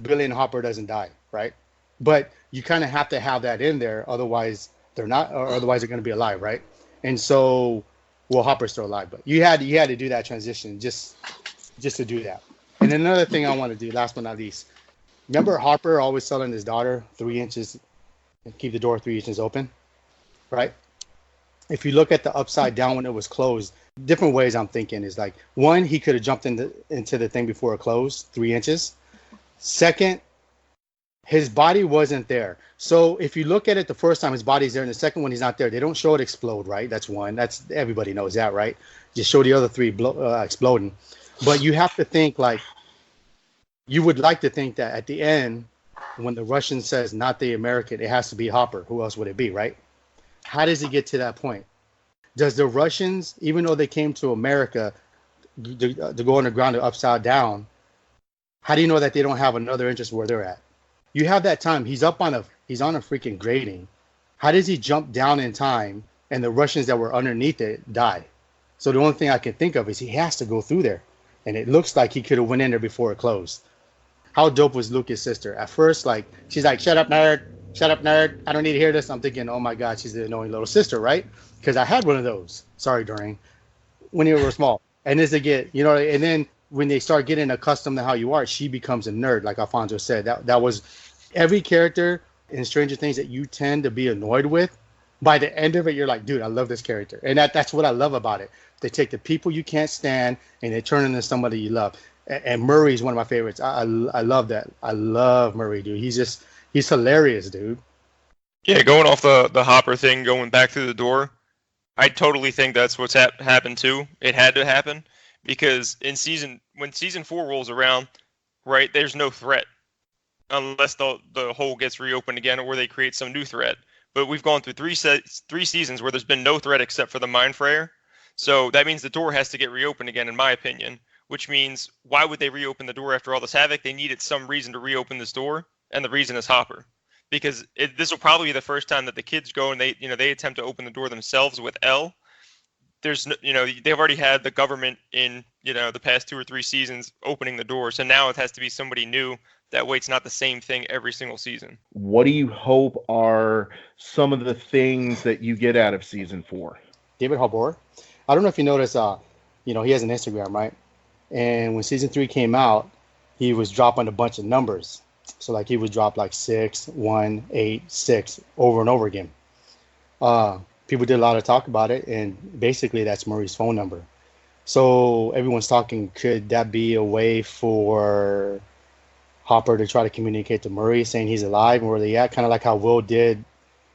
Billy and Hopper doesn't die, right? But you kind of have to have that in there, otherwise they're not, or otherwise they're going to be alive, right? And so, well, Hopper's still alive, but you had to do that transition just to do that. And then another thing I want to do, last but not least, remember Hopper always telling his daughter 3 inches, keep the door 3 inches open, right? If you look at the upside down when it was closed, different ways I'm thinking is like, one, he could have jumped into the thing before it closed, 3 inches. Second, his body wasn't there. So if you look at it the first time, his body's there, and the second one, he's not there. They don't show it explode, right? That's one. That's everybody knows that, right? Just show the other 3 exploding. But you have to think like, you would like to think that at the end, when the Russian says not the American, it has to be Hopper. Who else would it be, right? How does he get to that point? Does the Russians, even though they came to America to go underground or upside down, how do you know that they don't have another interest where they're at? You have that time. He's on a freaking grating. How does he jump down in time and the Russians that were underneath it die? So the only thing I can think of is he has to go through there. And it looks like he could have went in there before it closed. How dope was Lucas' sister? At first, like, she's like, shut up, nerd. Shut up, nerd. I don't need to hear this. I'm thinking, oh my God, she's the annoying little sister, right? Because I had one of those. Sorry, Doreen. When you were small. And as they get, and then when they start getting accustomed to how you are, she becomes a nerd, like Alfonso said. That was every character in Stranger Things that you tend to be annoyed with. By the end of it, you're like, dude, I love this character. And that's what I love about it. They take the people you can't stand and they turn into somebody you love. And Murray's one of my favorites. I love that. I love Murray, dude. He's hilarious, dude. Yeah, going off the Hopper thing, going back through the door, I totally think that's what's happened too. It had to happen because when season 4 rolls around, right, there's no threat unless the hole gets reopened again or they create some new threat. But we've gone through three seasons where there's been no threat except for the Mind Frayer. So that means the door has to get reopened again, in my opinion, which means why would they reopen the door after all this havoc? They needed some reason to reopen this door, and the reason is Hopper. Because this will probably be the first time that the kids go and they attempt to open the door themselves with Elle. There's they've already had the government in the past 2 or 3 seasons opening the door, so now it has to be somebody new. That way it's not the same thing every single season. What do you hope are some of the things that you get out of season 4? David Harbour. I don't know if you noticed, he has an Instagram, right? And when season 3 came out, he was dropping a bunch of numbers. So like he would drop like 6, 1, 8, 6 over and over again. People did a lot of talk about it, and basically that's Murray's phone number. So everyone's talking, could that be a way for Hopper to try to communicate to Murray saying he's alive and where they at? Kind of like how Will did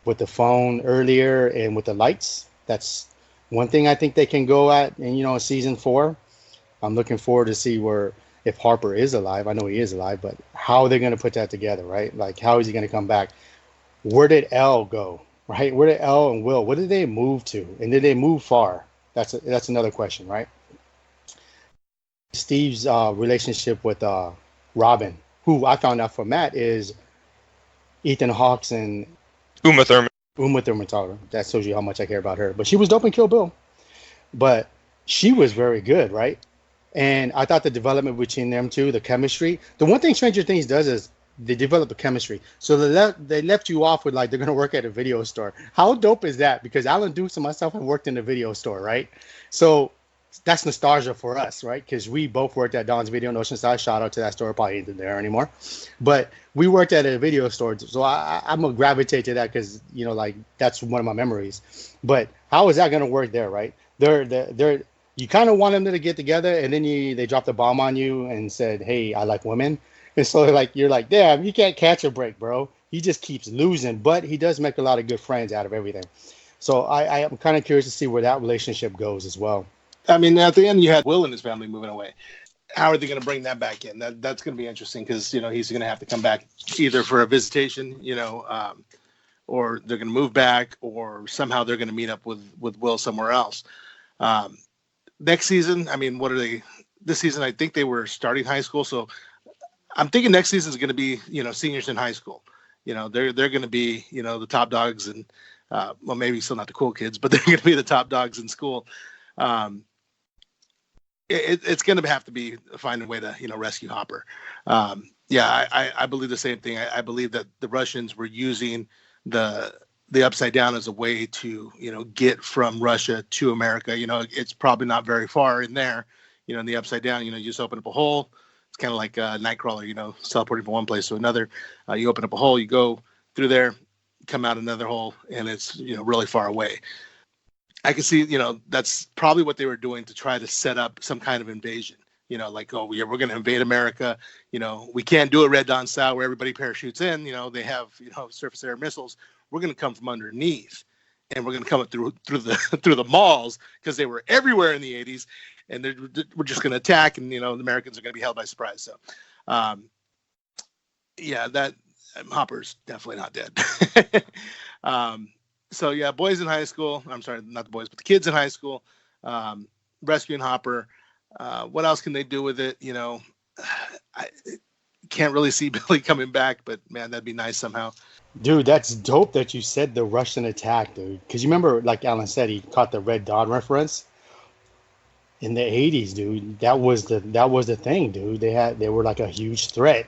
with the phone earlier and with the lights. That's One thing I think they can go at, and in season 4, I'm looking forward to see where if Harper is alive. I know he is alive, but how they're going to put that together, right? Like, how is he going to come back? Where did Elle go, right? Where did Elle and Will? What did they move to? And did they move far? That's another question, right? Steve's relationship with Robin, who I found out from Matt is Ethan Hawke's and Uma Thurman. Uma Thurman. That shows you how much I care about her. But she was dope in Kill Bill. But she was very good, right? And I thought the development between them two, the chemistry. The one thing Stranger Things does is they develop a chemistry. So they left you off with like they're gonna work at a video store. How dope is that? Because Alan Dukes and myself have worked in a video store, right? So that's nostalgia for us, right? Because we both worked at Don's Video in Oceanside. Shout out to that store, probably isn't there anymore. But we worked at a video store, so I'm gonna gravitate to that because like that's one of my memories. But how is that gonna work there, right? They're you kind of want them to get together, and then they drop the bomb on you and said, "Hey, I like women," and so you're like, "Damn, you can't catch a break, bro." He just keeps losing, but he does make a lot of good friends out of everything. So I am kind of curious to see where that relationship goes as well. I mean, at the end, you had Will and his family moving away. How are they going to bring that back in? That's going to be interesting because he's going to have to come back either for a visitation, or they're going to move back, or somehow they're going to meet up with Will somewhere else. Next season, I mean, what are they? This season, I think they were starting high school, so I'm thinking next season is going to be seniors in high school. They're going to be the top dogs, and well, maybe still not the cool kids, but they're going to be the top dogs in school. It's going to have to be find a way to rescue Hopper. I believe the same thing. I believe that the Russians were using the Upside Down as a way to get from Russia to America. It's probably not very far in there. In the Upside Down, you just open up a hole. It's kind of like a Nightcrawler, teleporting from one place to another. You open up a hole, you go through there, come out another hole, and it's really far away. I can see, that's probably what they were doing to try to set up some kind of invasion. Like, oh, yeah, we're going to invade America. We can't do it Red Dawn style where everybody parachutes in. They have, surface air missiles. We're going to come from underneath, and we're going to come up through the malls because they were everywhere in the 80s, and we're just going to attack, and the Americans are going to be held by surprise. So, that Hopper's definitely not dead. So yeah, boys in high school. I'm sorry, not the boys, but the kids in high school, rescuing Hopper. What else can they do with it? I can't really see Billy coming back, but man, that'd be nice somehow. Dude, that's dope that you said the Russian attack, dude. Because you remember, like Alan said, he caught the Red Dawn reference in the 80s, dude. That was the thing, dude. They were like a huge threat.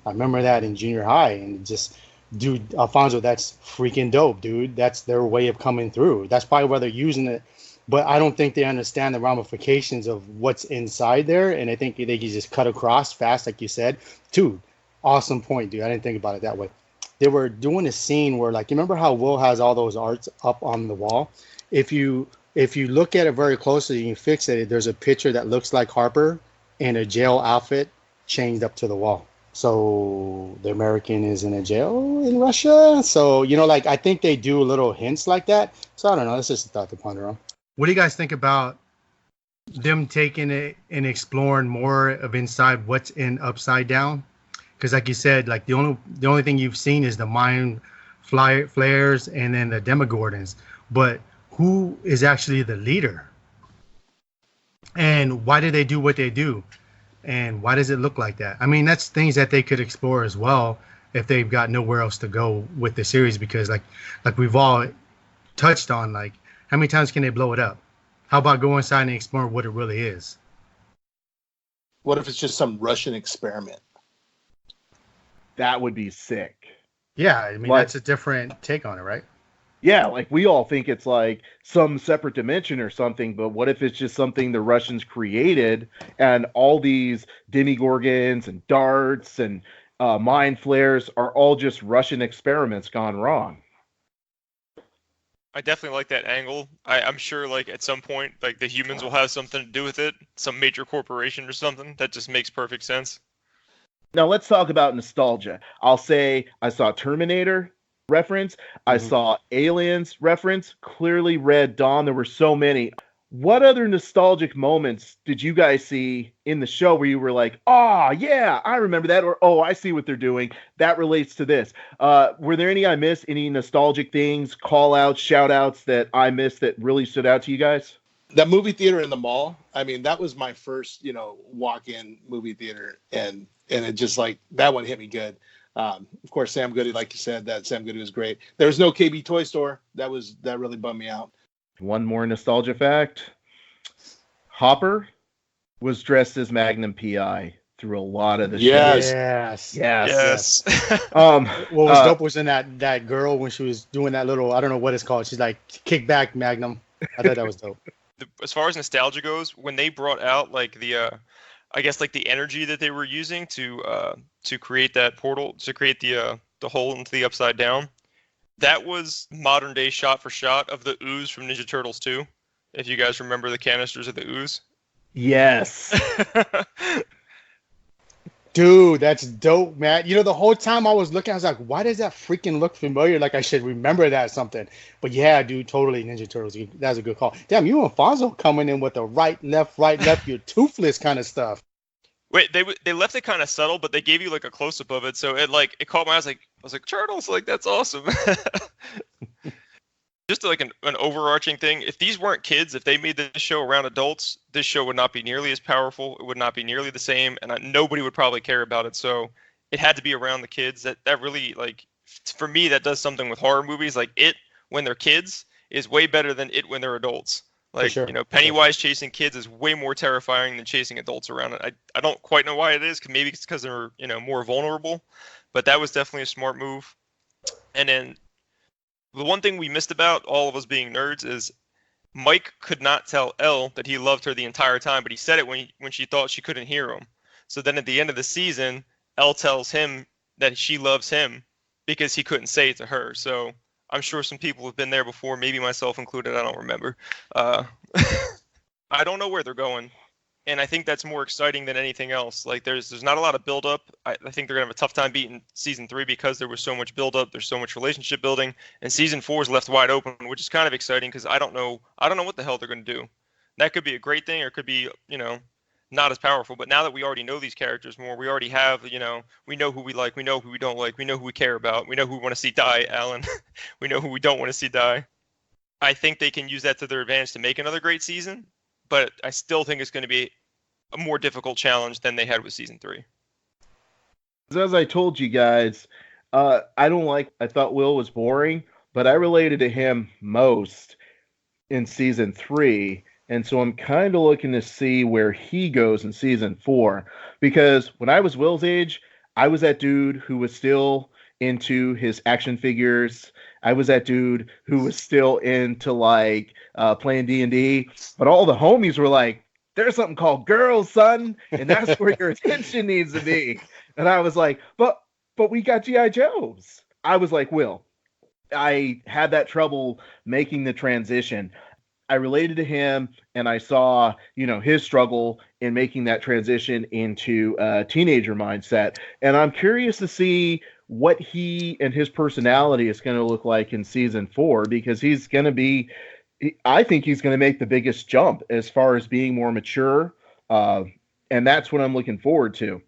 I remember that in junior high, and just. Dude, Alfonso, that's freaking dope, dude. That's their way of coming through. That's probably why they're using it. But I don't think they understand the ramifications of what's inside there. And I think they can just cut across fast, like you said. Dude, awesome point, dude. I didn't think about it that way. They were doing a scene where, like, you remember how Will has all those arts up on the wall? If you look at it very closely, you can fix it. There's a picture that looks like Harper in a jail outfit chained up to the wall. So the American is in a jail in Russia. So, I think they do little hints like that. So I don't know. That's just a thought to ponder on. What do you guys think about them taking it and exploring more of inside what's in Upside Down? Because like you said, like the only thing you've seen is the mind flares and then the Demogorgons. But who is actually the leader? And why do they do what they do? And why does it look like that? I mean, that's things that they could explore as well if they've got nowhere else to go with the series. Because like we've all touched on, like, how many times can they blow it up? How about go inside and explore what it really is? What if it's just some Russian experiment? That would be sick. Yeah, I mean, that's a different take on it, right? Yeah, like we all think it's like some separate dimension or something, but what if it's just something the Russians created and all these demigorgons and darts and mind flares are all just Russian experiments gone wrong? I definitely like that angle. I'm sure, like, at some point, like, the humans will have something to do with it, some major corporation or something. That just makes perfect sense. Now let's talk about nostalgia. I'll say I saw Terminator reference. I saw Aliens reference. Clearly Red Dawn. There were so many. What other nostalgic moments did you guys see in the show where you were like, oh, yeah, I remember that, or, oh, I see what they're doing. That relates to this. Were there any I missed, any nostalgic things, call-outs, shout-outs that I missed that really stood out to you guys? That movie theater in the mall, I mean, that was my first, walk-in movie theater, and it just, like, that one hit me good. Of course, Sam Goody, like you said, that Sam Goody was great. There was no KB Toy Store. That really bummed me out. One more nostalgia fact. Hopper was dressed as Magnum PI through a lot of the show. Yes. What was dope was in that girl when she was doing that little, I don't know what it's called. She's like, kick back, Magnum. I thought that was dope. As far as nostalgia goes, when they brought out like the, I guess like the energy that they were using to create that portal, to create the hole into the Upside Down, that was modern day shot for shot of the ooze from Ninja Turtles 2. If you guys remember the canisters of the ooze. Yes. Dude, that's dope, man. The whole time I was looking, I was like, why does that freaking look familiar? Like I should remember that something. But yeah, dude, totally Ninja Turtles. That's a good call. Damn, you and Alfonso coming in with the right, left, you're toothless kind of stuff. Wait, they left it kind of subtle, but they gave you like a close up of it, so it caught my eyes. I was like, turtles, like that's awesome. Just like an overarching thing. If these weren't kids, if they made this show around adults, this show would not be nearly as powerful. It would not be nearly the same, and nobody would probably care about it. So it had to be around the kids. That really, like, for me, that does something with horror movies. Like, it when they're kids is way better than it when they're adults. Like, sure. Pennywise chasing kids is way more terrifying than chasing adults around it. I don't quite know why it is. Maybe it's because they're, more vulnerable. But that was definitely a smart move. And then the one thing we missed about, all of us being nerds, is Mike could not tell Elle that he loved her the entire time, but he said it when she thought she couldn't hear him. So then at the end of the season, Elle tells him that she loves him because he couldn't say it to her. So I'm sure some people have been there before, maybe myself included. I don't remember. I don't know where they're going, and I think that's more exciting than anything else. Like there's not a lot of build up. I think they're gonna have a tough time beating season 3 because there was so much build up. There's so much relationship building, and season 4 is left wide open, which is kind of exciting because I don't know what the hell they're gonna do. That could be a great thing, or it could be not as powerful. But now that we already know these characters more, we already have, we know who we like, we know who we don't like, we know who we care about, we know who we want to see die, Alan. We know who we don't want to see die. I think they can use that to their advantage to make another great season, but I still think it's going to be a more difficult challenge than they had with season 3. As I told you guys, I thought Will was boring, but I related to him most in season 3. And so I'm kind of looking to see where he goes in season 4. Because when I was Will's age, I was that dude who was still into his action figures. I was that dude who was still into playing D&D. But all the homies were like, there's something called girls, son. And that's where your attention needs to be. And I was like, but we got G.I. Joes. I was like, Will, I had that trouble making the transition. I related to him, and I saw, his struggle in making that transition into a teenager mindset. And I'm curious to see what he and his personality is going to look like in season 4, because he's going to be, I think he's going to make the biggest jump as far as being more mature. And that's what I'm looking forward to.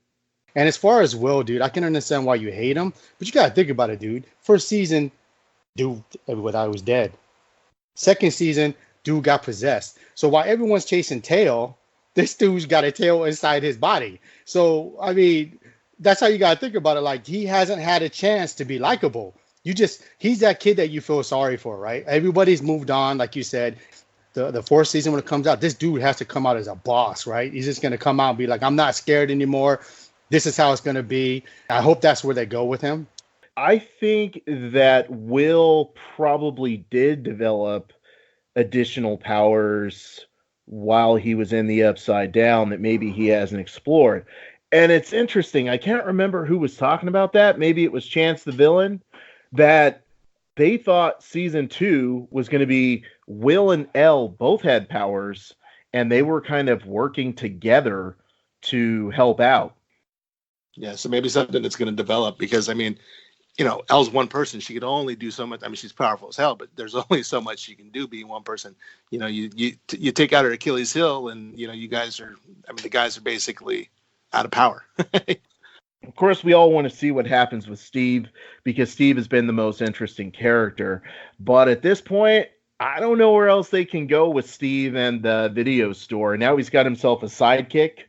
And as far as Will, dude, I can understand why you hate him, but you got to think about it, dude. First season, dude, everybody was dead. Second season, dude got possessed. So while everyone's chasing tail, this dude's got a tail inside his body. So, I mean, that's how you got to think about it. Like, he hasn't had a chance to be likable. He's that kid that you feel sorry for, right? Everybody's moved on, like you said. The fourth season, when it comes out, this dude has to come out as a boss, right? He's just going to come out and be like, I'm not scared anymore. This is how it's going to be. I hope that's where they go with him. I think that Will probably did develop additional powers while he was in the Upside Down that maybe he hasn't explored. And it's interesting. I can't remember who was talking about that. Maybe it was Chance the Villain, that they thought season 2 was going to be Will and Elle both had powers, and they were kind of working together to help out. Yeah, so maybe something that's going to develop, because, I mean, Elle's one person. She could only do so much. I mean, she's powerful as hell, but there's only so much she can do being one person. You take out her Achilles heel, and you guys are. I mean, the guys are basically out of power. Of course, we all want to see what happens with Steve because Steve has been the most interesting character. But at this point, I don't know where else they can go with Steve and the video store. Now he's got himself a sidekick.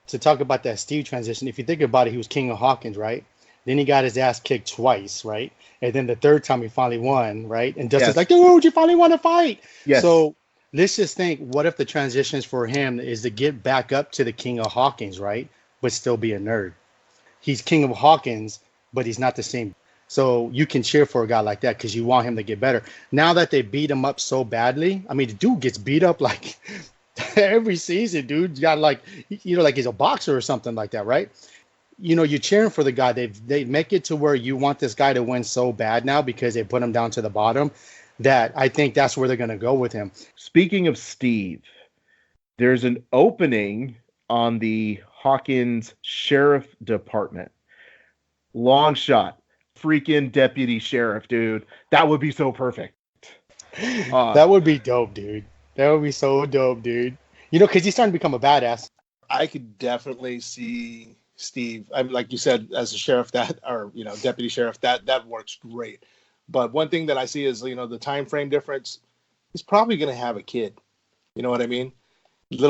To talk about that Steve transition, if you think about it, he was King of Hawkins, right? Then he got his ass kicked twice, right? And then the third time he finally won, right? And Dustin's like, dude, you finally won a fight. Yes. So let's just think, what if the transitions for him is to get back up to the King of Hawkins, right? But still be a nerd. He's King of Hawkins, but he's not the same. So you can cheer for a guy like that because you want him to get better. Now that they beat him up so badly, I mean, the dude gets beat up like every season, dude. You got like he's a boxer or something like that, right? You're cheering for the guy. They make it to where you want this guy to win so bad now because they put him down to the bottom that I think that's where they're going to go with him. Speaking of Steve, there's an opening on the Hawkins Sheriff Department. Long shot. Freaking deputy sheriff, dude. That would be so perfect. That would be dope, dude. That would be so dope, dude. Because he's starting to become a badass. I could definitely see Steve, I mean, like you said, as a sheriff deputy sheriff, that works great. But one thing that I see is, the time frame difference. He's probably going to have a kid. You know what I mean?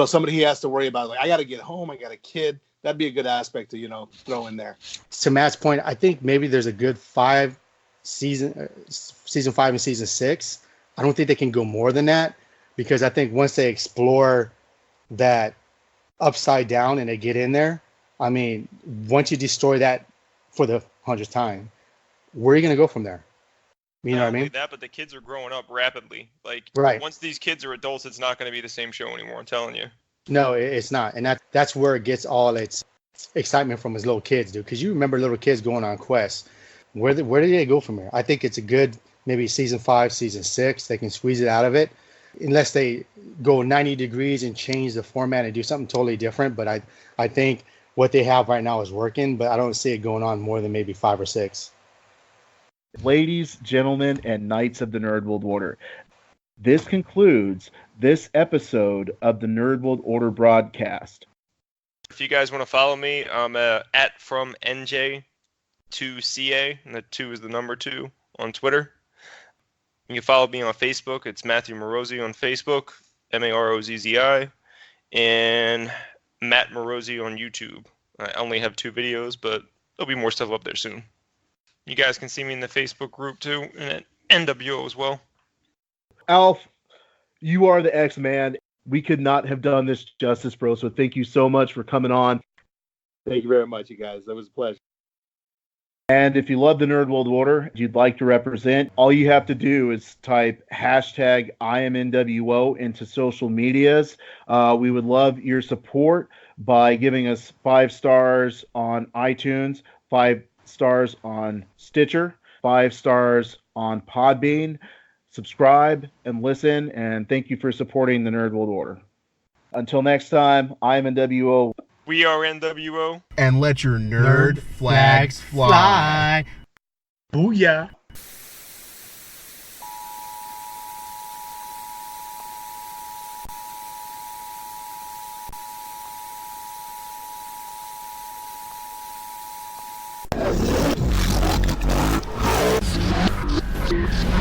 Somebody he has to worry about. Like, I got to get home. I got a kid. That'd be a good aspect to, throw in there. To Matt's point, I think maybe there's a good season 5 and season 6. I don't think they can go more than that because I think once they explore that upside down and they get in there, I mean, once you destroy that for the 100th time, where are you going to go from there? You know what I mean? That, but the kids are growing up rapidly. Like, right. Once these kids are adults, it's not going to be the same show anymore. I'm telling you. No, it's not, and that's where it gets all its excitement from his little kids, dude. Because you remember little kids going on quests. Where do they go from here? I think it's a good maybe season 5, season 6. They can squeeze it out of it, unless they go 90 degrees and change the format and do something totally different. But I think what they have right now is working, but I don't see it going on more than maybe 5 or 6. Ladies, gentlemen, and knights of the Nerd World Order, this concludes this episode of the Nerd World Order broadcast. If you guys want to follow me, I'm at from NJ to CA, and the 2 is the number 2 on Twitter. You can follow me on Facebook. It's Matthew Morozzi on Facebook, Marozzi, and Matt Morozzi on YouTube. I only have 2 videos, but there'll be more stuff up there soon. You guys can see me in the Facebook group too, and at NWO as well. Alf, you are the X-Man. We could not have done this justice, bro, so thank you so much for coming on. Thank you very much, you guys. That was a pleasure. And if you love the Nerd World Order, you'd like to represent, all you have to do is type hashtag iamnwo into social medias. We would love your support by giving us 5 stars on iTunes, 5 stars on Stitcher, 5 stars on Podbean. Subscribe and listen, and thank you for supporting the Nerd World Order. Until next time, I'm NWO. We are NWO. And let your nerd flags fly. Booyah. Yeah.